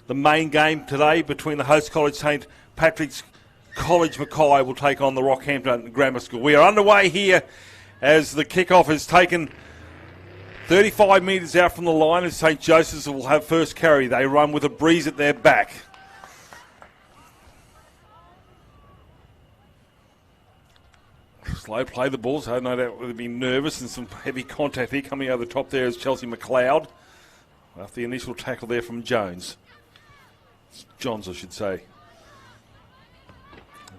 the main game today between the host college St. Patrick's College Mackay will take on the Rockhampton Grammar School. We are underway here as the kickoff is taken 35 metres out from the line, and St. Joseph's will have first carry. They run with a breeze at their back. Slow play the ball, so no doubt they'll be nervous, and some heavy contact here. Coming over the top there is Chelsea McLeod. After the initial tackle there from Jones. Johns, I should say.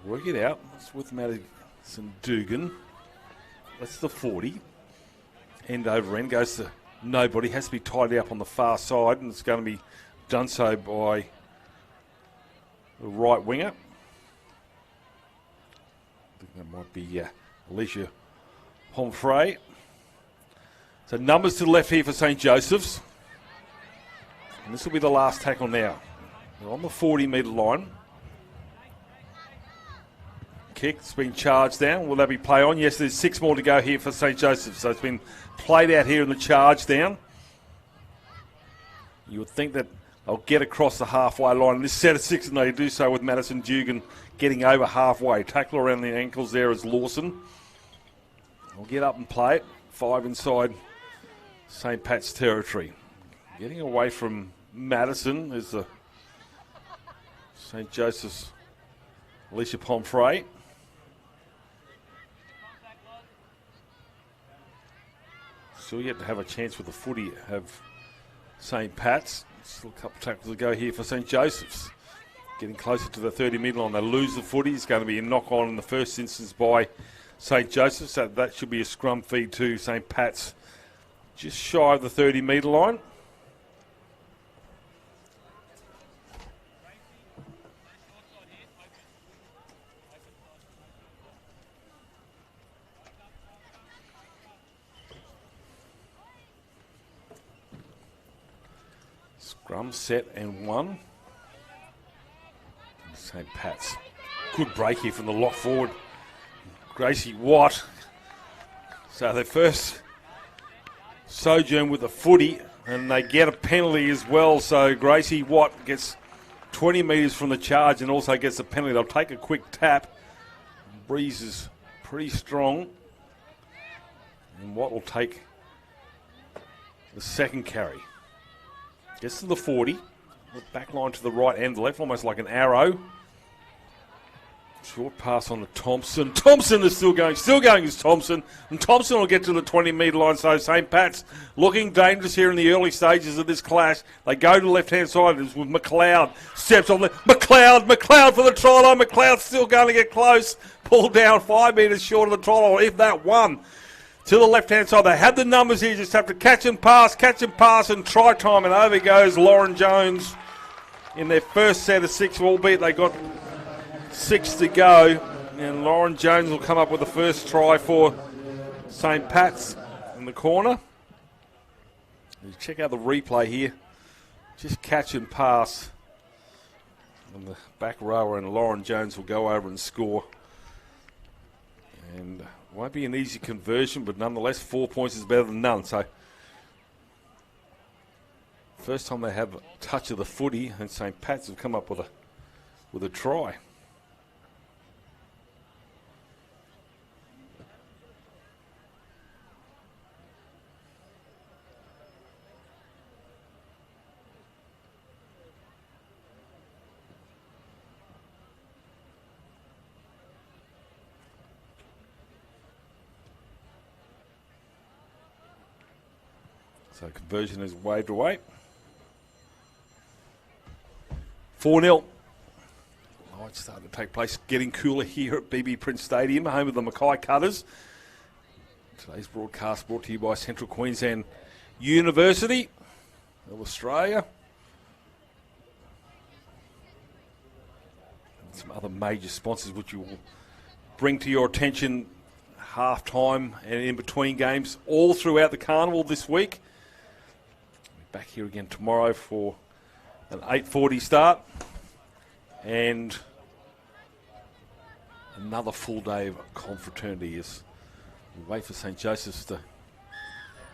Work it out. It's with Madison Dugan. That's the 40. End over end goes to nobody. Has to be tidied up on the far side, and it's going to be done so by the right winger. I think that might be Alicia Pomfrey. So numbers to the left here for St. Joseph's. And this will be the last tackle now. They're on the 40-metre line. Kick, it's been charged down. Will that be play on? Yes, there's 6 more to go here for St. Joseph's. So it's been played out here in the charge down. You would think that they'll get across the halfway line. This set of 6, and they do so with Madison Dugan getting over halfway. Tackle around the ankles there is Lawson. We'll get up and play it. 5 inside St. Pat's territory. Getting away from Madison is the St. Joseph's Alicia Pomfrey. Still yet to have a chance with the footy of St. Pat's. Still a couple of tackles to go here for St. Joseph's. Getting closer to the 30-metre line. They lose the footy. It's going to be a knock-on in the first instance by St. Joseph's. So that should be a scrum feed to St. Pat's. Just shy of the 30-metre line. Scrum set and 1. St. Pat's. Good break here from the lock forward. Gracie Watt. So their first sojourn with the footy, and they get a penalty as well. So Gracie Watt gets 20 metres from the charge and also gets a penalty. They'll take a quick tap. Breeze is pretty strong. And Watt will take the second carry. Gets to the 40. The back line to the right and the left, almost like an arrow. Short pass on to Thompson. Thompson is still going is Thompson. And Thompson will get to the 20-metre line. So St. Pat's looking dangerous here in the early stages of this clash. They go to the left-hand side. It's with McLeod. Steps on the... McLeod for the try line. McLeod still going to get close. Pulled down 5 metres short of the try line, if that one. To the left-hand side. They had the numbers here. Just have to catch and pass, and try time. And over goes Lauren Jones in their first set of 6, albeit they got 6 to go. And Lauren Jones will come up with the first try for St. Pat's in the corner. You check out the replay here. Just catch and pass on the back rower, and Lauren Jones will go over and score. And won't be an easy conversion, but nonetheless 4 points is better than none. So first time they have a touch of the footy, and St. Pat's have come up with a try. So conversion is waved away. 4-0. Oh, it's starting to take place. Getting cooler here at BB Prince Stadium, home of the Mackay Cutters. Today's broadcast brought to you by Central Queensland University of Australia. And some other major sponsors which you will bring to your attention half-time and in between games all throughout the carnival this week. Back here again tomorrow for an 8:40 start and another full day of confraternity as we wait for St. Joseph's to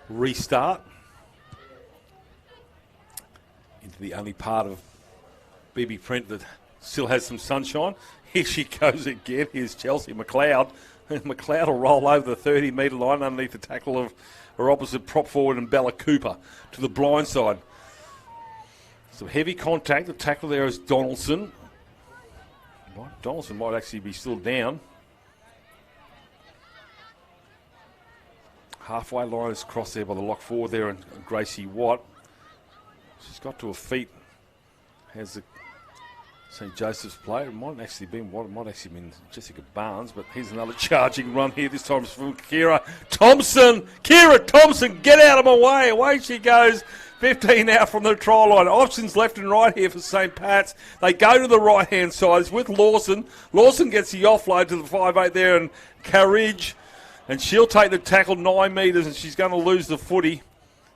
restart into the only part of BB Print that still has some sunshine. Here she goes again. Here's Chelsea McLeod. And McLeod will roll over the 30-metre line underneath the tackle of her opposite prop forward and Bella Cooper to the blind side. Some heavy contact. The tackle there is Donaldson. Donaldson might actually be still down. Halfway line is crossed there by the lock forward there and Gracie Watt. She's got to her feet. Has the St. Joseph's player. It might actually been Watt. It might actually been Jessica Barnes. But here's another charging run here. This time it's from Kira Thompson. Kira Thompson, get out of my way. Away she goes. 15 out from the try line. Options left and right here for St. Pat's. They go to the right-hand side. It's with Lawson. Lawson gets the offload to the 5'8 there and Carriage. And she'll take the tackle 9 metres and she's going to lose the footy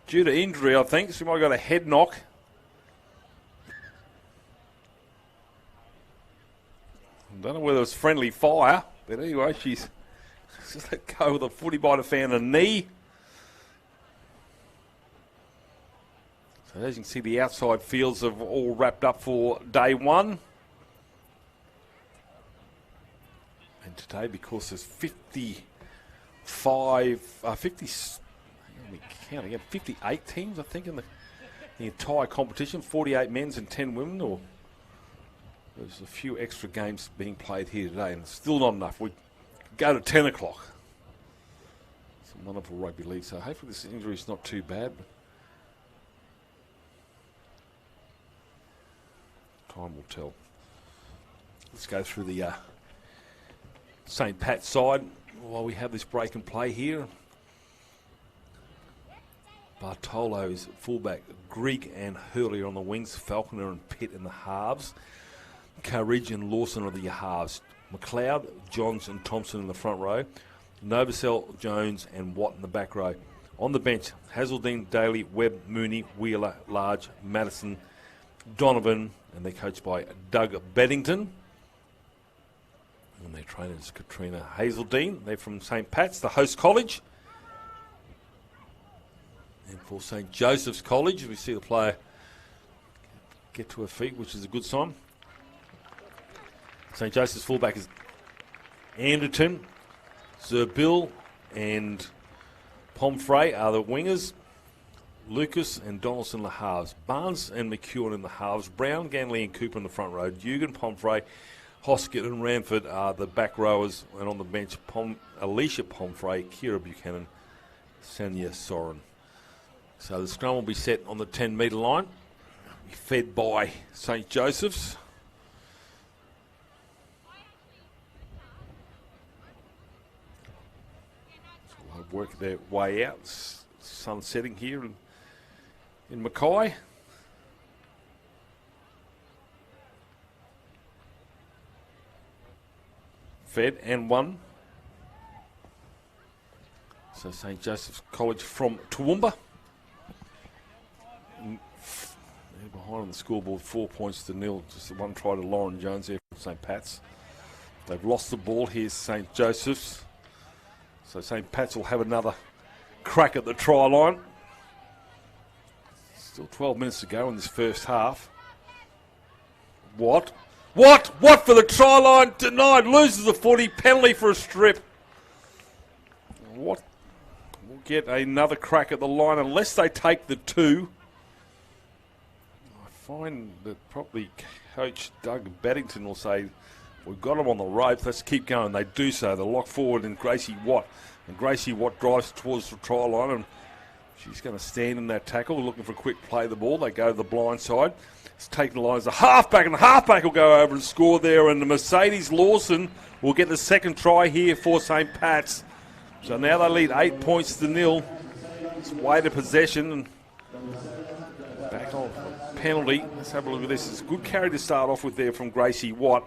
due to injury, I think. She might have got a head knock. I don't know whether it's friendly fire, but anyway, she's just let go with the footy might have found a knee. So as you can see, the outside fields have all wrapped up for day one. And today, because there's 58 teams, I think, in the entire competition, 48 men's and 10 women, or there's a few extra games being played here today, and it's still not enough. We go to 10 o'clock. Some wonderful rugby league, so hopefully this injury is not too bad. Time will tell. Let's go through the St. Pat's side while we have this break and play here. Bartolo's fullback, Grigg and Hurley on the wings, Falconer and Pitt in the halves. Carriage and Lawson are the halves. McLeod, Johns and Thompson in the front row. Novacell, Jones and Watt in the back row. On the bench, Hazeldine, Daly, Webb, Mooney, Wheeler, Large, Madison, Donovan, and they're coached by Doug Beddington. And their trainer is Katrina Hazeldine. They're from St. Pat's, the host college. And for St. Joseph's College, we see the player get to her feet, which is a good sign. St. Joseph's fullback is Anderton, Zerbil and Pomfrey are the wingers. Lucas and Donaldson the halves. Barnes and McEwen in the halves. Brown, Ganley and Cooper in the front row. Dugan, Pomfrey, Hoskett and Ramford are the back rowers. And on the bench, Alicia Pomfrey, Kira Buchanan, Sanya Soren. So the scrum will be set on the 10-metre line. Fed by St. Joseph's. So they'll work their way out. Sun setting here in Mackay. Fed and one. So St. Joseph's College from Toowoomba. They're behind on the scoreboard, 4 points to nil. Just the one try to Lauren Jones there from St. Pat's. They've lost the ball. Here's St. Joseph's. So St. Pat's will have another crack at the try line. Still 12 minutes to go in this first half. What for the try line? Denied. Loses the footy. Penalty for a strip. What? We'll get another crack at the line unless they take the two. I find that probably Coach Doug Beddington will say, we've got them on the ropes, let's keep going. They do so. They lock forward and Gracie Watt. And Gracie Watt drives towards the try line and she's going to stand in that tackle, looking for a quick play of the ball. They go to the blind side. It's taken the line as a halfback, and the halfback will go over and score there. And the Mercedes Lawson will get the second try here for St. Pat's. So now they lead 8 points to nil. It's weighted possession and back on penalty. Let's have a look at this. It's a good carry to start off with there from Gracie Watt.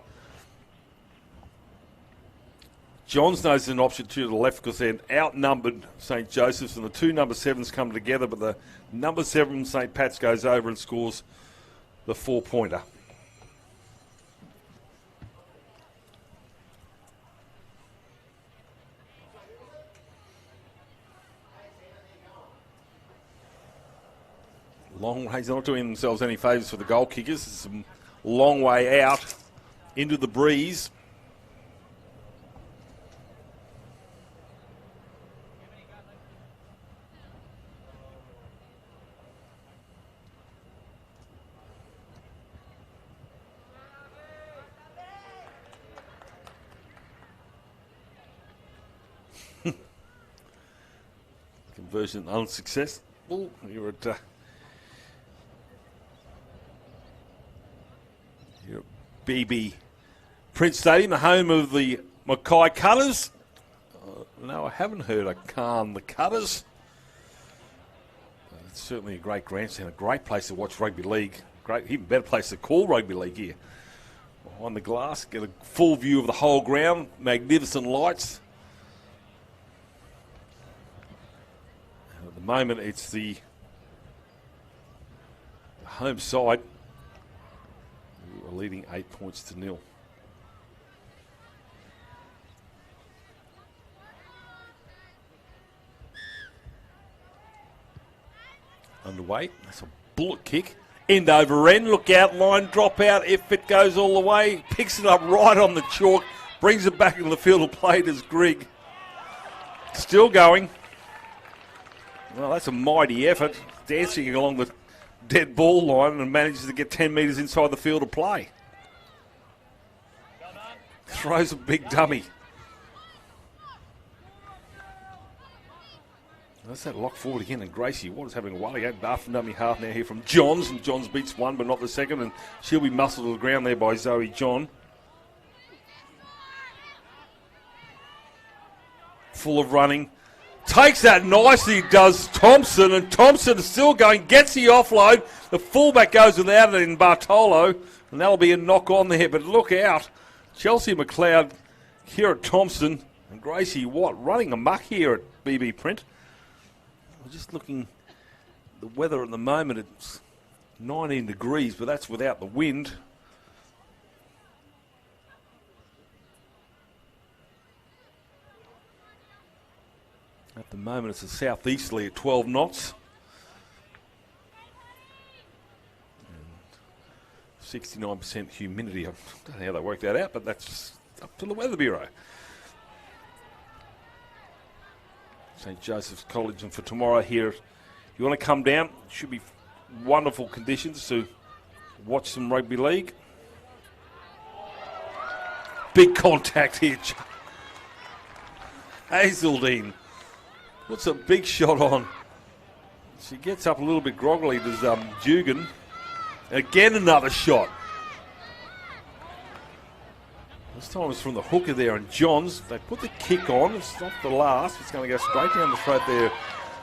Johns knows an option to the left because they're outnumbered St. Joseph's, and the two number 7s come together, but the number 7 St. Pat's goes over and scores the 4-pointer. Long range, they're not doing themselves any favours for the goal kickers. There's some long way out into the breeze. Conversion unsuccessful. You're at BB Prince Stadium, the home of the Mackay Cutters. No, I haven't heard of Khan the Cutters. It's certainly a great grandstand, a great place to watch rugby league. Great, even better place to call rugby league here. Behind the glass, get a full view of the whole ground, magnificent lights. At the moment, it's the home side who are leading 8-0. Underway. That's a bullet kick. End over end. Look out. Line drop out. If it goes all the way. Picks it up right on the chalk. Brings it back into the field of play as Grigg. Still going. Well, that's a mighty effort. Dancing along the dead ball line and manages to get 10 metres inside the field of play. Throws a big dummy. That's that lock forward again, and Gracie Watt is having a while again. Half and dummy half now here from Johns, and Johns beats one but not the second, and she'll be muscled to the ground there by Zoe John. Full of running. Takes that nicely, does Thompson, and Thompson is still going, gets the offload. The fullback goes without it in Bartolo, and that'll be a knock on there, but look out. Chelsea McLeod, Kira Thompson, and Gracie Watt running amok here at BB Print. We're just looking, the weather at the moment, it's 19 degrees, but that's without the wind. At the moment, it's a southeasterly at 12 knots. 69% humidity. I don't know how they worked that out, but that's up to the Weather Bureau. St. Joseph's College, and for tomorrow here, if you want to come down, it should be wonderful conditions to watch some rugby league. Big contact here. Hazeldine puts a big shot on. She gets up a little bit groggily. There's Dugan. Again, another shot. This time it's from the hooker there, and Johns, they put the kick on. It's not the last. It's going to go straight down the throat there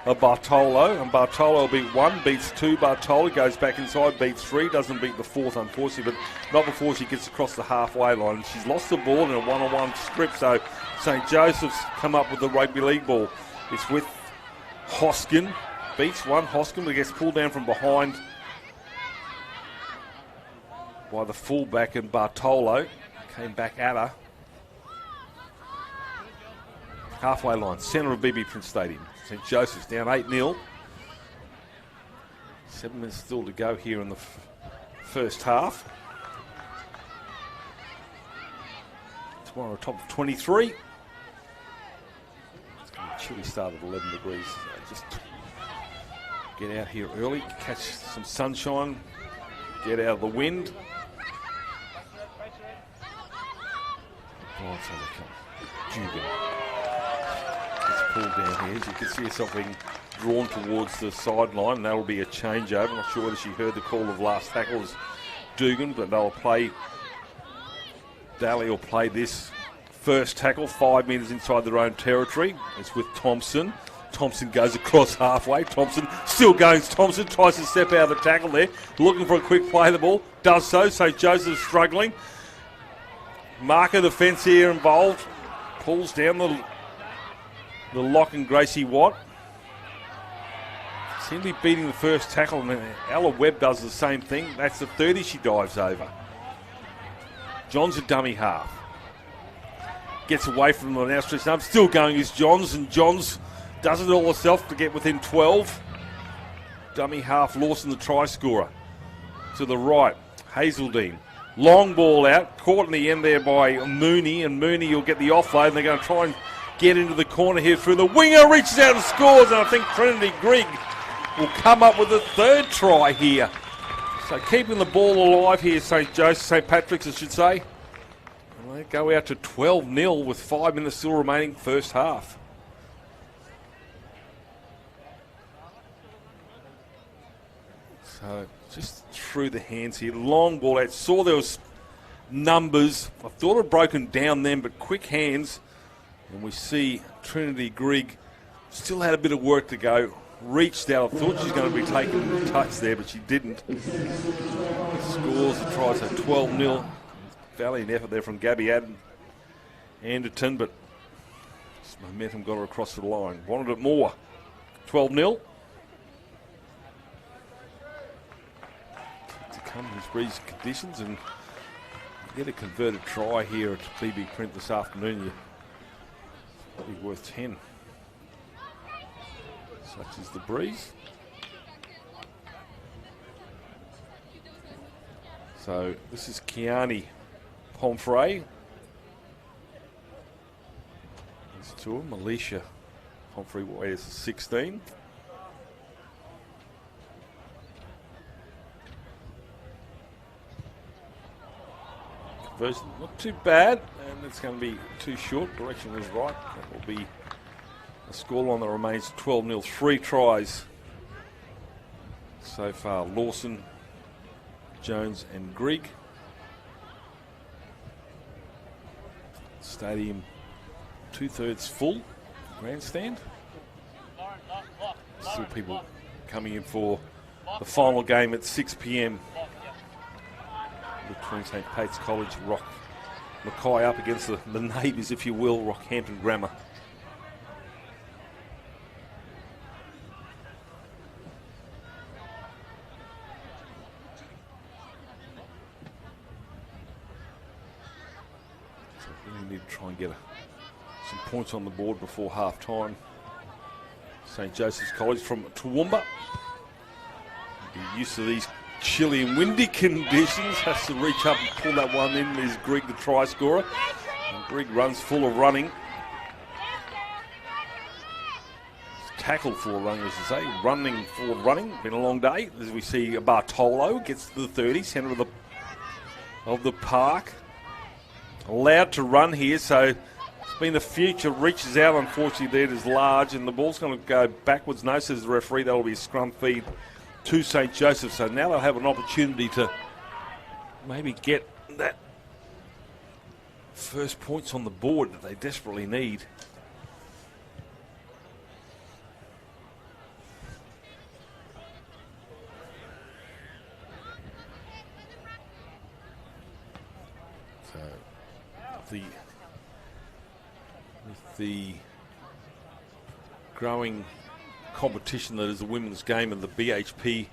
of Bartolo. And Bartolo beat one, beats two. Bartolo goes back inside, beats three. Doesn't beat the fourth, unfortunately, but not before she gets across the halfway line. She's lost the ball in a one-on-one strip, so St. Joseph's come up with the rugby league ball. It's with Hoskin. Beats one. Hoskin, but gets pulled down from behind by the fullback, and Bartolo came back at her. Halfway line, centre of BB Prince Stadium. St. Joseph's down 8-0. 7 minutes still to go here in the first half. Tomorrow, top of 23. It's going to be a chilly start at 11 degrees. So just get out here early, catch some sunshine, get out of the wind. Oh, so they come. Dugan. It's pulled down here. As you can see herself being drawn towards the sideline. That'll be a changeover. I'm not sure whether she heard the call of last tackle as Dugan, but they'll play. Daly will play this first tackle 5 metres inside their own territory. It's with Thompson. Thompson goes across halfway. Thompson still going. Thompson tries to step out of the tackle there, looking for a quick play of the ball. Does so. St. Joseph's struggling. Marker the fence here involved. Pulls down the lock, and Gracie Watt seem to be beating the first tackle, and Ella Webb does the same thing. That's the 30 she dives over. John's a dummy half. Gets away from the now stretched arm. Still going is Johns, and Johns does it all herself to get within 12. Dummy half Lawson, the try scorer. To the right. Hazeldine. Long ball out, caught in the end there by Mooney, and Mooney will get the offload, and they're going to try and get into the corner here through the winger, reaches out and scores, and I think Trinity Grigg will come up with a third try here. So keeping the ball alive here, St. Patrick's, I should say. And they go out to 12-0 with 5 minutes still remaining first half. So just through the hands here, long ball out. Saw there was numbers. I thought it had broken down then, but quick hands. And we see Trinity Grigg still had a bit of work to go. Reached out. I thought she was going to be taking a touch there, but she didn't. Scores the try, so 12-0. Valiant effort there from Gabby Anderton, but this momentum got her across the line. Wanted it more. 12-0. To come in these breeze conditions and get a converted try here at BB Print this afternoon. You're probably worth 10. Such is the breeze. So this is Kiani Pomfrey. There's two of them. Alicia Pomfrey wears 16. Conversion not too bad, and it's going to be too short. Direction was right. That will be a scoreline that remains 12-0. 3 tries so far. Lawson, Jones and Grigg. Stadium 2/3 full. Grandstand. Still people coming in for the final game at 6 p.m. between St. Pate's College, Mackay up against the neighbours, if you will, Rockhampton Grammar. Need to try and get some points on the board before half time. St. Joseph's College from Toowoomba. Be used to these chilly and windy conditions. Has to reach up and pull that one in. Is Grigg the try scorer. And Grigg runs full of running. Tackle full of running, as I say. Running full of running. Been a long day. As we see Bartolo gets to the 30, centre of the park. Allowed to run here, so it's been the future. Reaches out, unfortunately, there it is large, and the ball's going to go backwards. No, says the referee. That'll be a scrum feed to St. Joseph. So now they'll have an opportunity to maybe get that first points on the board that they desperately need. With the growing competition that is the women's game of the BHP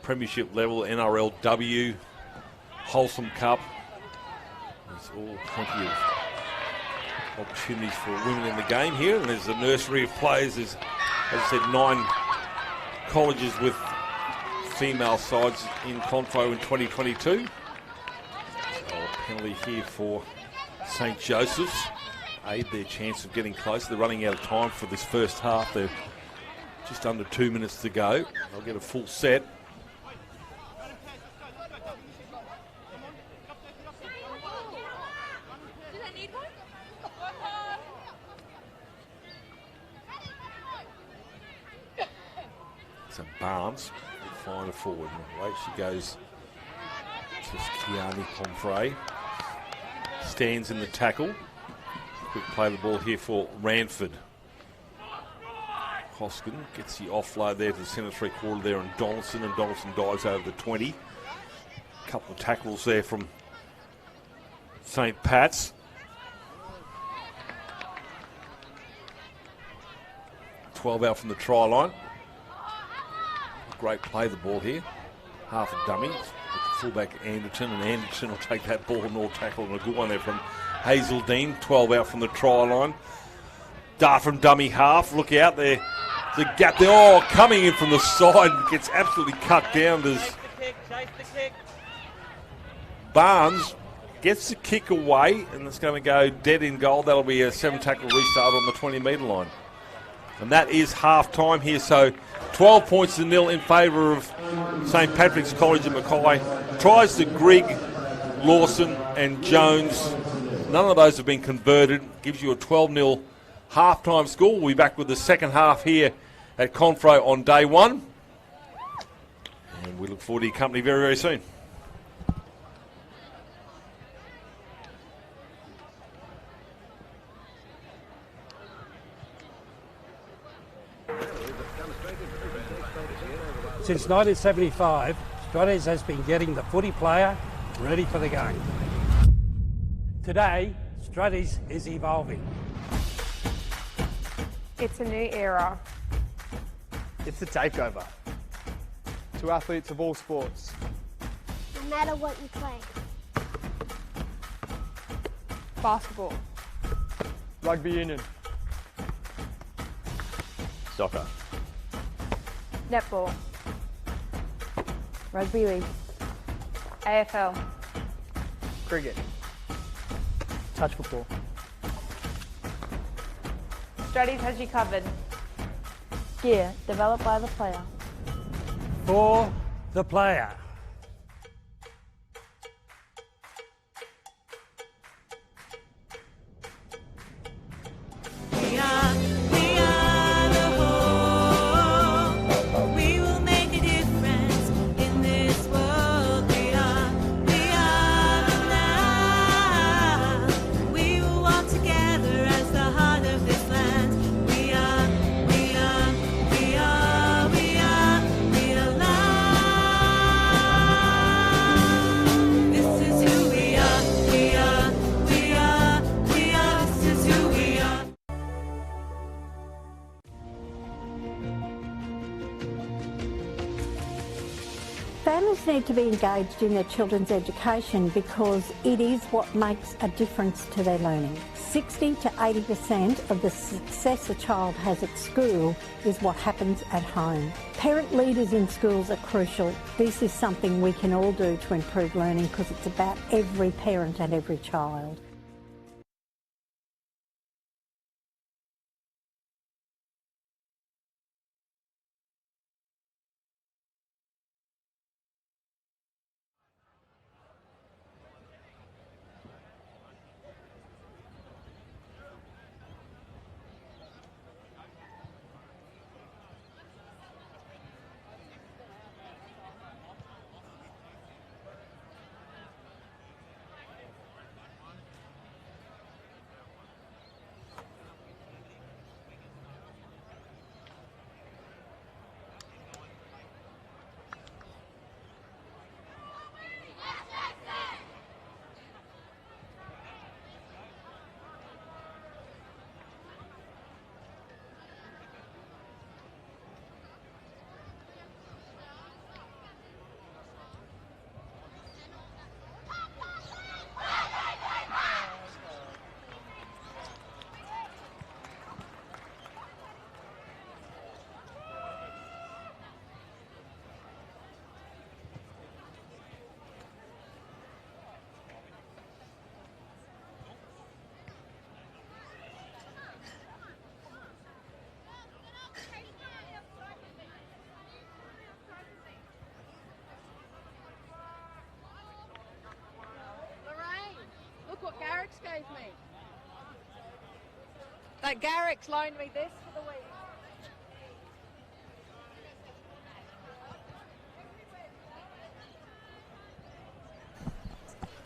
Premiership level, NRLW, Wholesome Cup, there's all plenty of opportunities for women in the game here, and there's a nursery of players. There's, as I said, 9 colleges with female sides in Confro in 2022. So a penalty here for St. Joseph's. Aid their chance of getting close. They're running out of time for this first half. They're just under 2 minutes to go. They'll get a full set. So Barnes will find a forward. Away she goes to Kiani Pomfrey. Stands in the tackle. Quick play of the ball here for Ranford. Hoskin gets the offload there to the centre 3/4 there, and Donaldson dives over the 20. Couple of tackles there from St. Pat's. 12 out from the try line. Great play of the ball here. Half a dummy. Fullback Anderton, and Anderton will take that ball and all tackle, and a good one there from Hazeldine. 12 out from the try line. Dart from dummy half. Look out there. The gap there. Oh, coming in from the side. Gets absolutely cut down. Barnes gets the kick away, and it's going to go dead in goal. That'll be a 7-tackle restart on the 20-metre line. And that is half-time here, so 12 points to nil in favour of St Patrick's College at Mackay. Tries to Grigg, Lawson and Jones. None of those have been converted. Gives you a 12-0 half-time score. We'll be back with the second half here at Confro on day one. And we look forward to your company very, very soon. Since 1975, Strates has been getting the footy player ready for the game. Today, Strates is evolving. It's a new era. It's a takeover. To athletes of all sports. No matter what you play. Basketball. Rugby union. Soccer. Netball. Rugby league. AFL. Cricket. Touch football. Strategies has you covered. Gear developed by the player. For the player. Families need to be engaged in their children's education because it is what makes a difference to their learning. 60 to 80% of the success a child has at school is what happens at home. Parent leaders in schools are crucial. This is something we can all do to improve learning because it's about every parent and every child. What Garrick's gave me. That Garrick's loaned me this for the week.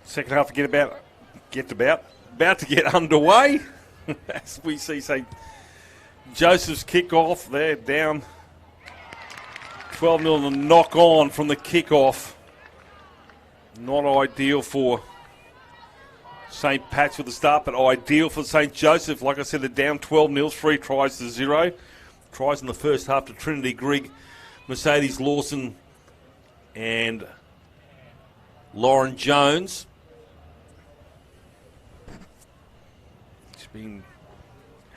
Second half about to get underway. As we see St. Joseph's kick off. They're down 12-0 and knock on from the kick-off. Not ideal for St. Pat's with the start, but ideal for St. Joseph. Like I said, they're down 12-0, 3 tries to 0. Tries in the first half to Trinity Grigg, Mercedes Lawson and Lauren Jones. She's been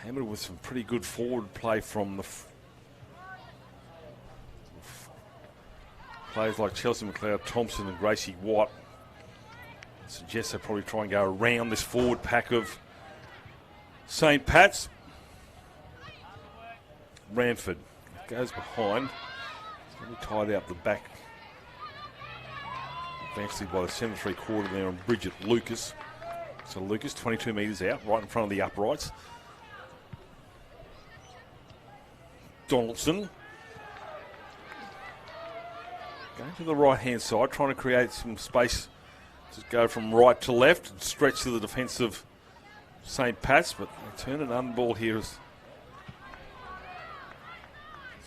hammered with some pretty good forward play from the players like Chelsea McLeod, Thompson and Gracie Watt. Suggest they probably try and go around this forward pack of St. Pat's. Ranford goes behind. It's going to be tied out the back. Eventually by the centre 3/4 there on Bridget Lucas. So Lucas, 22 metres out, right in front of the uprights. Donaldson going to the right-hand side, trying to create some space to go from right to left and stretch to the defence of St. Pat's, but they turn an unball here as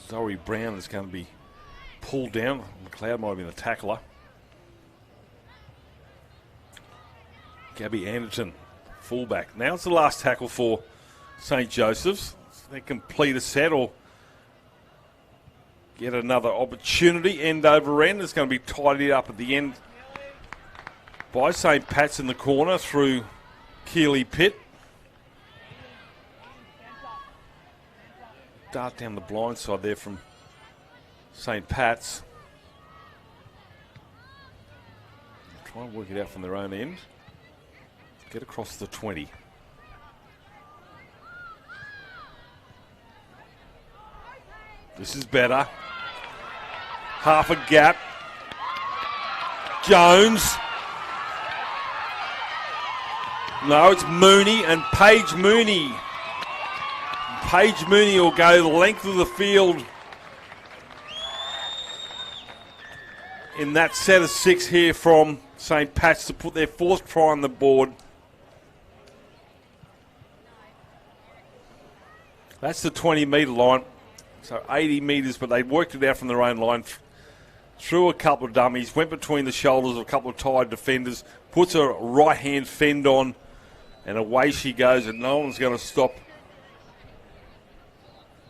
Zoe Brown is going to be pulled down. McLeod might have been the tackler. Gabby Anderton, fullback. Now it's the last tackle for St. Joseph's. They complete a set or get another opportunity. End over end. It's going to be tidied up at the end by St. Pat's in the corner through Keeley Pitt. Dart down the blind side there from St. Pat's. Try and work it out from their own end. Get across the 20. This is better. Half a gap. Jones. No, it's Mooney and Paige Mooney. Paige Mooney will go the length of the field in that set of 6 here from St. Pat's to put their 4th try on the board. That's the 20-metre line, so 80 metres, but they worked it out from their own line. Threw a couple of dummies, went between the shoulders of a couple of tired defenders, puts a right-hand fend on, and away she goes, and no one's going to stop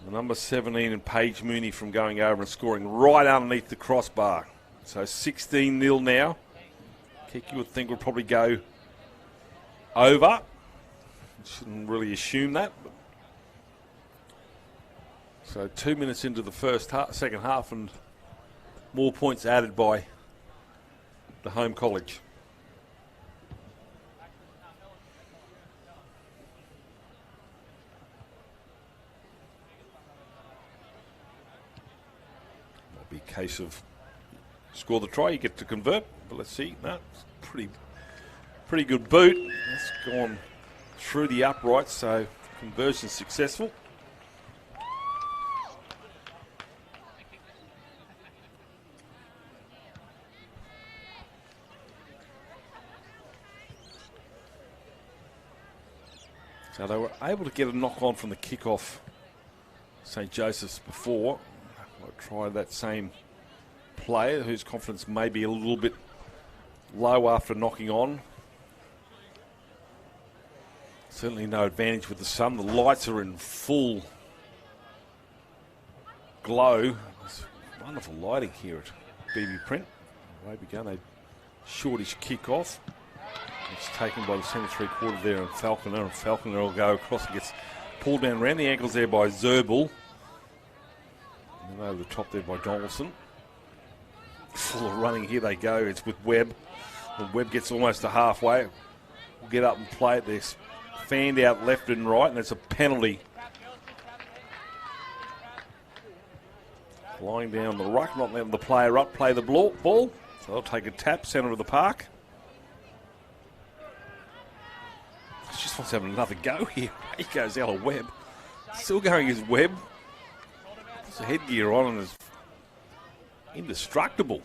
the number 17 and Paige Mooney from going over and scoring right underneath the crossbar. So 16-0 now. Kick you would think would probably go over. Shouldn't really assume that. But so 2 minutes into the second half and more points added by the home college. That'll be a case of score the try, you get to convert. But let's see. No, it's pretty good boot. It's gone through the uprights, so conversion successful. So they were able to get a knock on from the kickoff, St. Joseph's before. I'll try that same player whose confidence may be a little bit low after knocking on. Certainly no advantage with the sun. The lights are in full glow. There's wonderful lighting here at BB Print. Away we go. They shortish kick off. It's taken by the centre 3/4 there and Falconer will go across and gets pulled down around the ankles there by Zerbel. And then over the top there by Donaldson. Full of running, here they go. It's with Webb. And Webb gets almost to halfway. We'll get up and play it. They're fanned out left and right, and it's a penalty. Lying down the ruck, not letting the player up, play the ball. So they'll take a tap, centre of the park. Just wants to have another go here. He goes out of Webb. Still going his Webb. Puts the headgear on and is indestructible.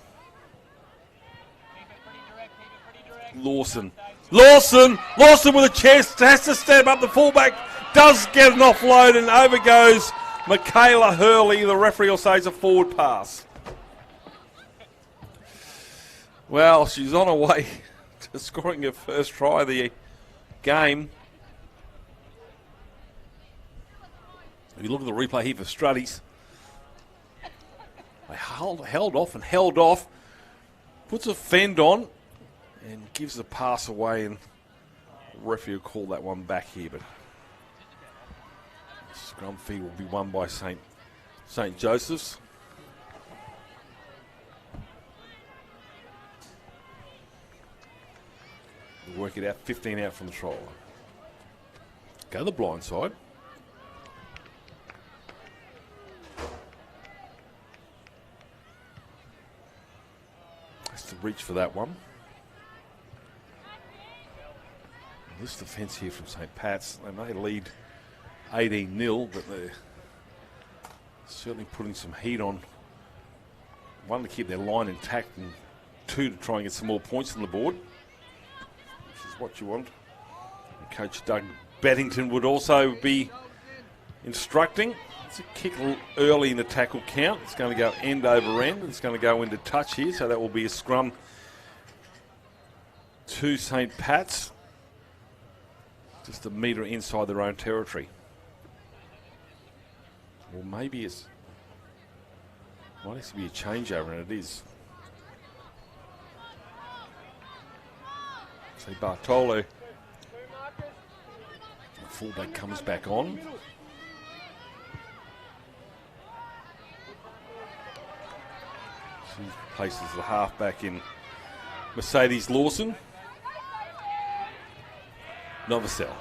Lawson with a chest, has to step up. The fullback does get an offload and over goes Michaela Hurley. The referee will say it's a forward pass. Well, she's on her way to scoring her first try of the game. If you look at the replay here for Struddies, they held off, puts a fend on and gives the pass away, and the referee will call that one back here, but scrum feed will be won by St. Joseph's. Work it out, 15 out from the try line. Go the blind side. Has to reach for that one. This defence here from St. Pat's, they may lead 18-0, but they're certainly putting some heat on. One, to keep their line intact, and two, to try and get some more points on the board, which is what you want. And Coach Doug Beddington would also be instructing. It's a kick early in the tackle count. It's going to go end over end. It's going to go into touch here, so that will be a scrum to St. Pat's. Just a metre inside their own territory. Or maybe it's... might actually be a changeover, and it is. See Bartolo. The fullback comes back on. She places the halfback in Mercedes Lawson. Novosel.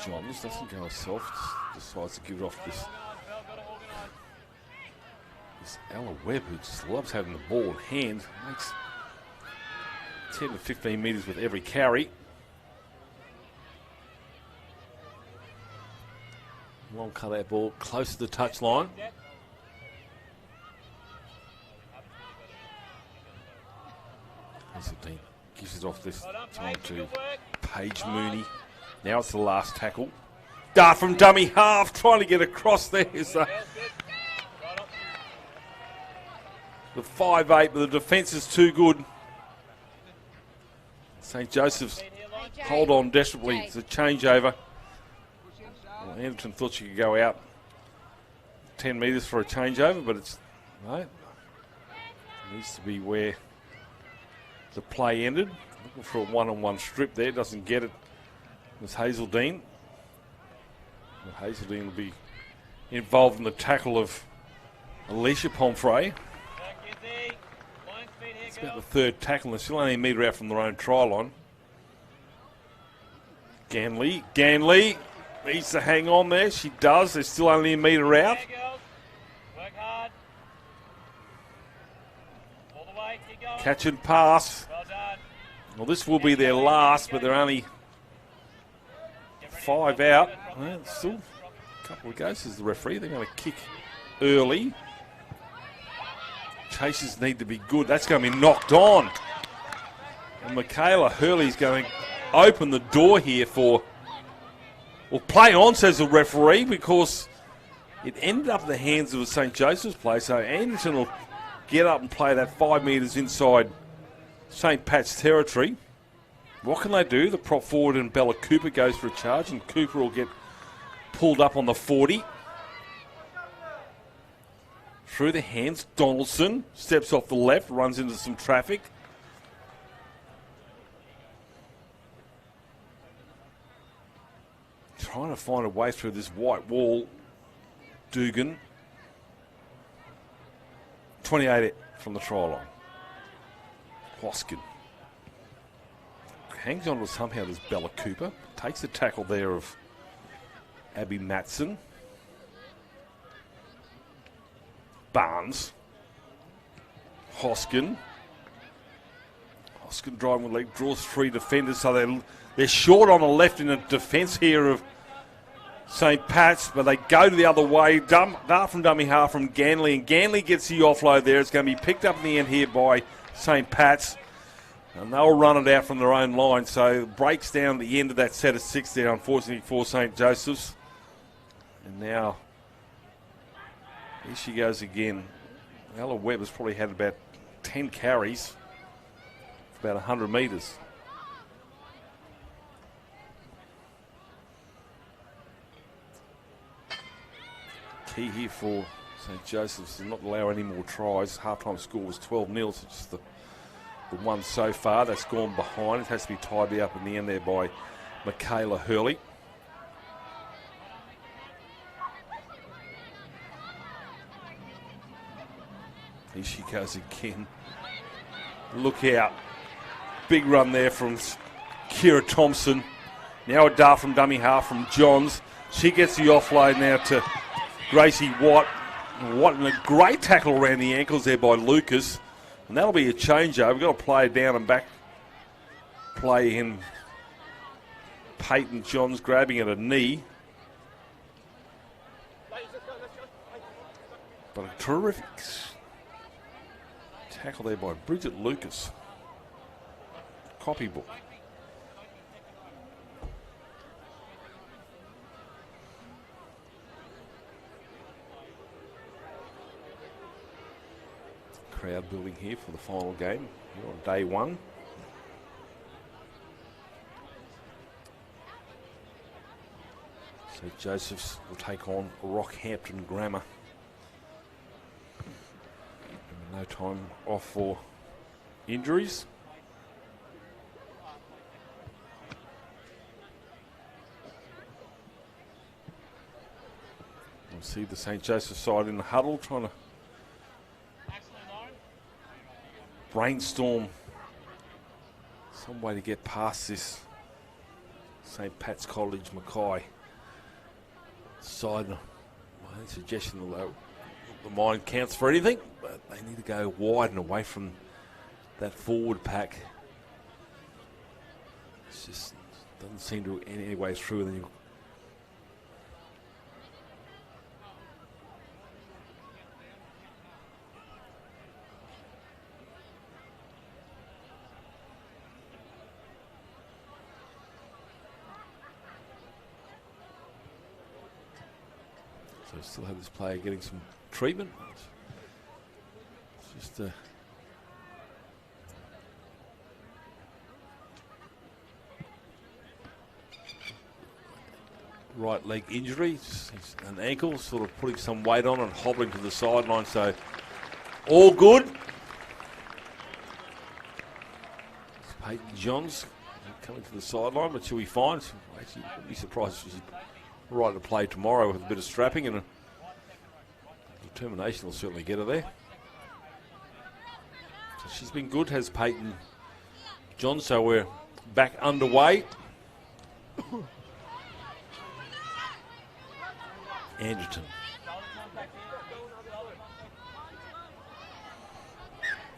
Johns doesn't go soft, decides to give it off this Ella Webb, who just loves having the ball in hand. Makes 10 to 15 metres with every carry. Long cut out ball close to the touchline. Hazeltine gives it off this time to Paige Mooney. Now it's the last tackle. Dart from dummy half, trying to get across there. So the 5'8", but the defence is too good. St. Joseph's hold on desperately. It's a changeover. Well, Anderton thought she could go out 10 metres for a changeover, but it's no. It needs to be where the play ended. Looking for a one-on-one strip there, doesn't get it. It's Hazeldine. Well, Hazeldine will be involved in the tackle of Alicia Pomfrey. It's about the third tackle, and they're still only a metre out from their own try line. Ganley needs to hang on there. She does. They're still only a metre out. Catch and pass. Well, this will be their last, but they're only 5 out. Well, still a couple of goes as the referee. They're going to kick early. Chases need to be good. That's going to be knocked on. And Michaela Hurley's going to open the door here for... Well, play on, says the referee, because it ended up in the hands of a St. Joseph's play. So Anderton will get up and play that 5 metres inside St. Pat's territory. What can they do? The prop forward and Bella Cooper goes for a charge, and Cooper will get pulled up on the 40. Through the hands, Donaldson steps off the left, runs into some traffic. Trying to find a way through this white wall. Dugan. 28 from the try line. Hoskin. Hangs on to somehow this Bella Cooper. Takes the tackle there of Abby Matson. Barnes. Hoskin. Hoskin driving with leg, draws 3 defenders, so they're short on the left in the defence here of St. Pat's, but they go to the other way. Dart from dummy half from Ganley, and Ganley gets the offload there. It's going to be picked up in the end here by St. Pat's, and they'll run it out from their own line. So it breaks down the end of that set of 6 there, unfortunately, for St. Joseph's. And now here she goes again. Ella Webb has probably had about 10 carries for about 100 metres. Key here for St. Joseph's to not allow any more tries. Half-time score was 12-0, so just the one so far. That's gone behind. It has to be tidied up in the end there by Michaela Hurley. Here she goes again. Look out. Big run there from Kira Thompson. Now a dart from dummy half from Johns. She gets the offload now to Gracie Watt. Watt, and a great tackle around the ankles there by Lucas. And that'll be a changeover. We've got to play down and back. Play in Peyton Johns grabbing at a knee. But a terrific tackle there by Bridget Lucas. Copybook. Crowd building here for the final game here on day one. So Josephs will take on Rockhampton Grammar. No time off for injuries. We'll see the St. Joseph side in the huddle trying to brainstorm some way to get past this St. Pat's College Mackay side. My suggestion that the mind counts for anything, but they need to go wide and away from that forward pack. It just doesn't seem to any way through. And then you still have this player getting some treatment. It's just a right leg injury, just an ankle, sort of putting some weight on and hobbling to the sideline. So all good. It's Peyton Johns coming to the sideline, but she'll be fine. Actually, I'd be surprised if she's right to play tomorrow with a bit of strapping, and a determination will certainly get her there. So she's been good, has Peyton John. So we're back underway. Anderton.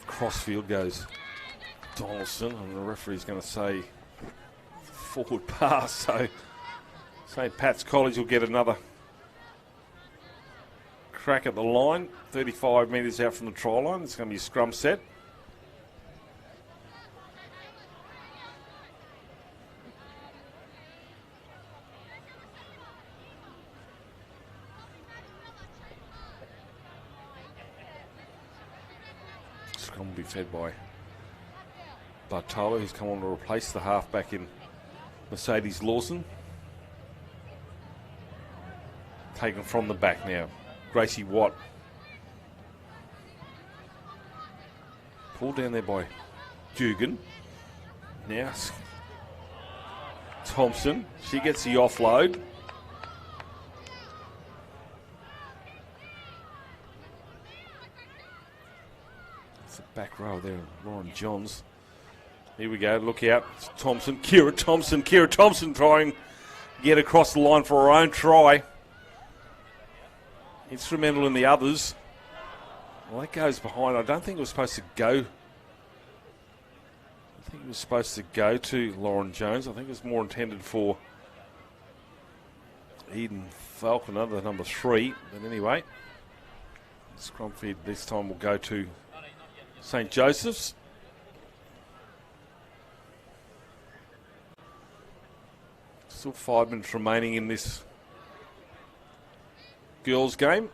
Crossfield goes Donaldson, and the referee's going to say forward pass. So St. Pat's College will get another crack at the line. 35 metres out from the try line. It's going to be a scrum set. Scrum will be fed by Bartolo, who's come on to replace the halfback in Mercedes Lawson. Taken from the back now. Gracie Watt. Pulled down there by Dugan. Now Thompson. She gets the offload. It's the back row there, Lauren Johns. Here we go, look out. It's Thompson. Kira Thompson. Kira Thompson trying to get across the line for her own try. Instrumental in the others. Well, that goes behind. I don't think it was supposed to go. I think it was supposed to go to Lauren Jones. I think it was more intended for Eden Falconer, the number 3. But anyway, scrum feed this time will go to St. Joseph's. Still 5 minutes remaining in this girls game,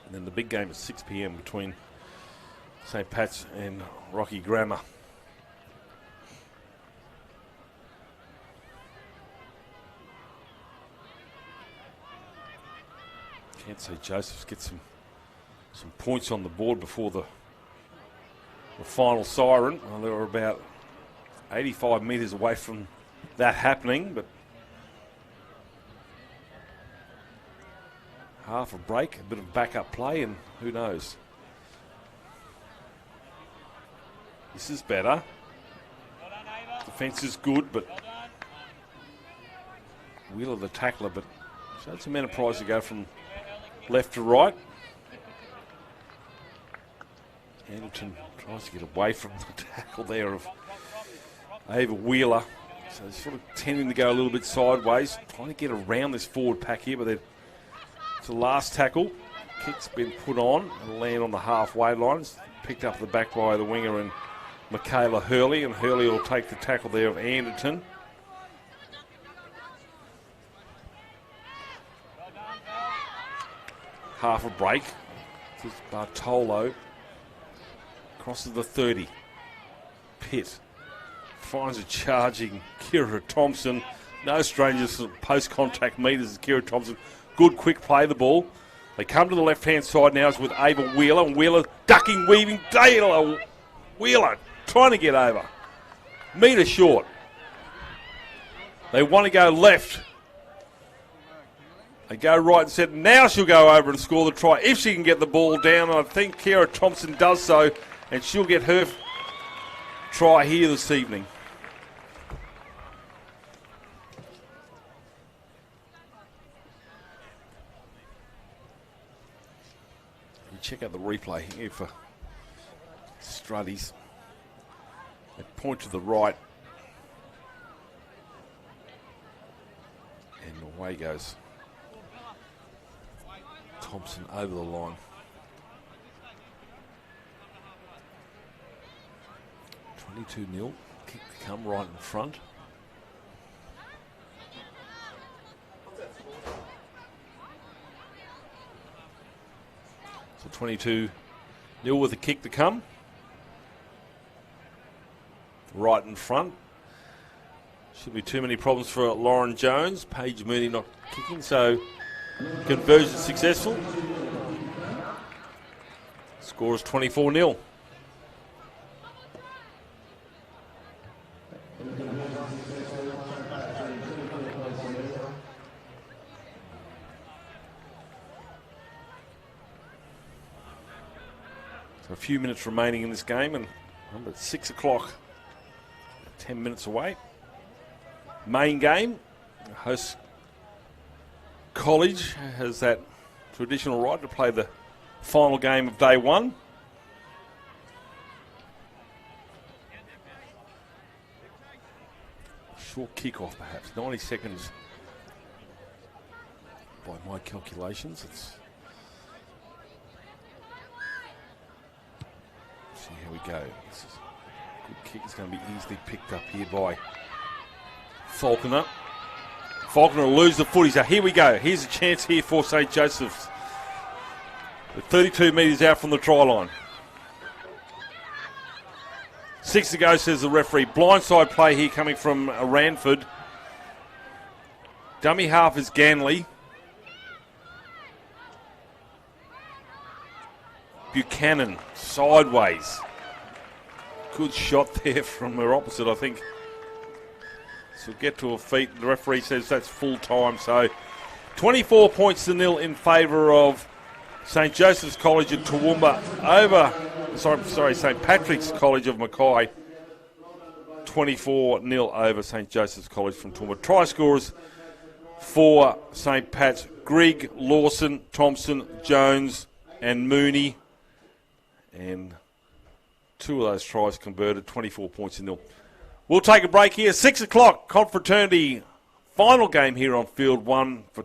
and then the big game at 6 p.m. between St. Pat's and Rocky Grammar. Can't say Joseph's get some points on the board before the final siren. Well, they were about 85 metres away from that happening, but half a break, a bit of backup play, and who knows. This is better. Defence is good, but Wheeler the tackler, but showed some enterprise to go from left to right. Anderton tries to get away from the tackle there of Ava Wheeler. So they're sort of tending to go a little bit sideways, trying to get around this forward pack here, but it's the last tackle. Kick's been put on and land on the halfway line. It's picked up the back by the winger and Michaela Hurley, and Hurley will take the tackle there of Anderton. Half a break. This is Bartolo. Crosses the 30. Pitt finds a charging Kira Thompson. No strangers to post-contact meters as Kira Thompson. Good quick play the ball. They come to the left-hand side now with Ava Wheeler. And Wheeler ducking, weaving. Taylor Wheeler trying to get over. Metre short. They want to go left. They go right and said now she'll go over and score the try if she can get the ball down. And I think Kira Thompson does so, and she'll get her try here this evening. You check out the replay here for Struddies. They point to the right. And away goes Thompson over the line. 22-0. Kick to come right in front. So 22-0 with a kick to come. Right in front. Should be too many problems for Lauren Jones. Paige Mooney not kicking, so conversion successful. Score is 24-0. So a few minutes remaining in this game, and remember it's 6 o'clock, 10 minutes away. Main game, host College has that traditional right to play the final game of day one. Short kickoff perhaps, 90 seconds by my calculations. Let's see how we go. This is a good kick. It's going to be easily picked up here by Falconer. Falconer will lose the footy, so here we go. Here's a chance here for St. Joseph's. With 32 metres out from the try line. 6 to go, says the referee. Blindside play here coming from Ranford. Dummy half is Ganley. Buchanan, sideways. Good shot there from her opposite, I think. So get to her feet. The referee says that's full time. So 24 points to nil in favour of St. Joseph's College of Toowoomba over, St. Patrick's College of Mackay. 24-0 over St. Joseph's College from Toowoomba. Try scorers for St. Pat's: Grigg, Lawson, Thompson, Jones and Mooney. And 2 of those tries converted, 24 points to nil. We'll take a break here. 6 o'clock, Confraternity final game here on Field 1 for